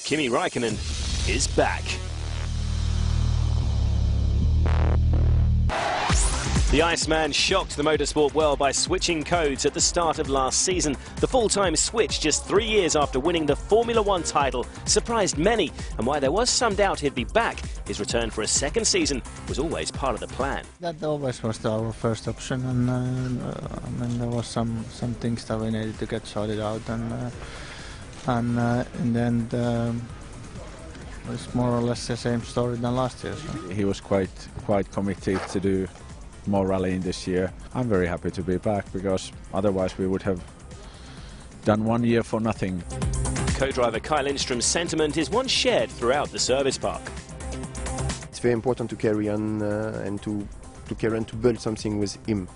Kimi Raikkonen is back. The Iceman shocked the motorsport world by switching codes at the start of last season. The full-time switch just 3 years after winning the Formula One title surprised many, and while there was some doubt he'd be back, his return for a second season was always part of the plan. That always was our first option, and I mean, there was some things that we needed to get sorted out, and in the end it's more or less the same story than last year. So. He was quite committed to do more rallying this year. I'm very happy to be back, because otherwise we would have done 1 year for nothing. Co-driver Kaj Lindstrom's sentiment is one shared throughout the service park. It's very important to carry on and to build something with him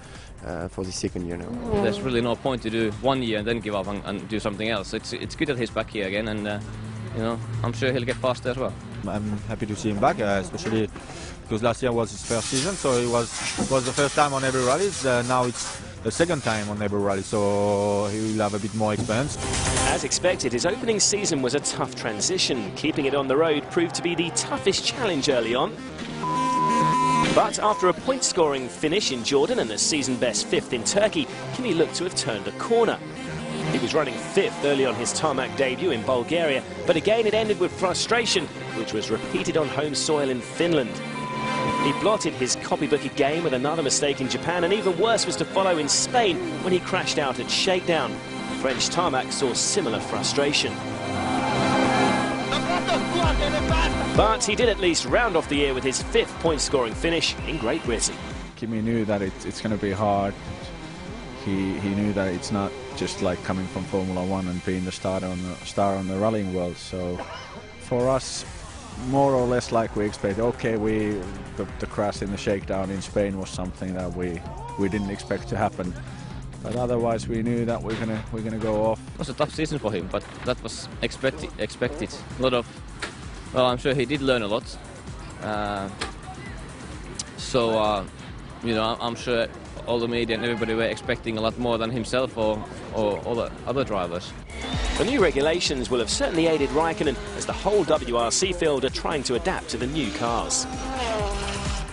for the second year now. There's really no point to do 1 year and then give up and do something else. It's good that he's back here again, and you know, I'm sure he'll get faster as well. I'm happy to see him back, especially because last year was his first season, so it was the first time on every rally. Now it's the second time on every rally, so he will have a bit more experience. As expected, his opening season was a tough transition. Keeping it on the road proved to be the toughest challenge early on. But after a point-scoring finish in Jordan and a season-best 5th in Turkey, Kimi looked to have turned a corner. He was running 5th early on his tarmac debut in Bulgaria, but again it ended with frustration, which was repeated on home soil in Finland. He blotted his copybooky game with another mistake in Japan, and even worse was to follow in Spain when he crashed out at Shakedown. French tarmac saw similar frustration. But he did at least round off the year with his 5th point-scoring finish in Great Britain. Kimi knew that it's going to be hard. He knew that it's not just like coming from Formula One and being the star on the rallying world. So for us, more or less like we expected. Okay, the crash in the shakedown in Spain was something that we didn't expect to happen. But otherwise, we knew that we're gonna go off. It was a tough season for him, but that was expected. A lot of, well, I'm sure he did learn a lot. You know, I'm sure all the media and everybody were expecting a lot more than himself or all the other drivers. The new regulations will have certainly aided Raikkonen, as the whole WRC field are trying to adapt to the new cars.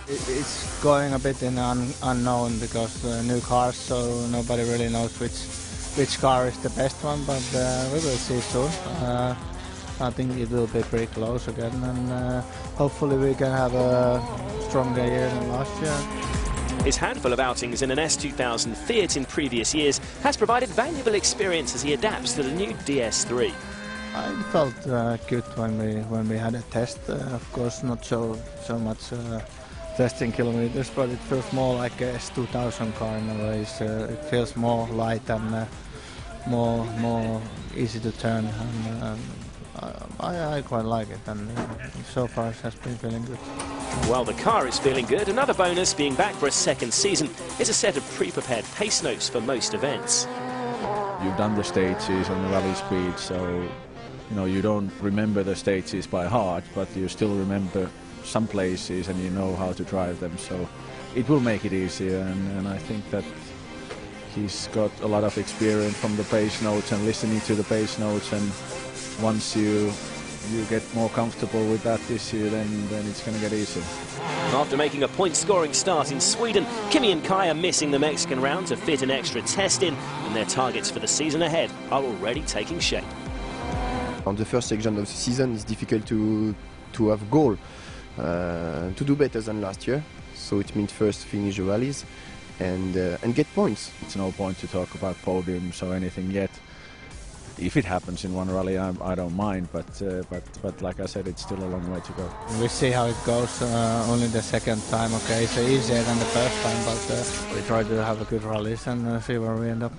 It's going a bit in unknown because new cars, so nobody really knows which car is the best one, but we will see soon. I think it will be pretty close again, and hopefully we can have a stronger year than last year. His handful of outings in an S2000 Fiat in previous years has provided valuable experience as he adapts to the new DS3. I felt good when we had a test. Of course, not so much testing kilometers, but it feels more like a S2000 car in a way. It feels more light and more easy to turn. And, I quite like it, and so far it has been feeling good. While the car is feeling good, another bonus, being back for a second season, is a set of pre-prepared pace notes for most events. You've done the stages on the rally speed, so you know you don't remember the stages by heart, but you still remember some places and you know how to drive them, so it will make it easier, and I think that he's got a lot of experience from the pace notes and listening to the pace notes, and once you get more comfortable with that this year, then it's going to get easier. After making a point-scoring start in Sweden, Kimi and Kaj are missing the Mexican round to fit an extra test in, and their targets for the season ahead are already taking shape. On the first section of the season, it's difficult to have a goal to do better than last year. So it means first finish the rallies and get points. It's no point to talk about podiums or anything yet. If it happens in one rally, I don't mind, but like I said, it's still a long way to go. We see how it goes. Only the second time, okay, it's easier than the first time, but we try to have a good rallies and see where we end up.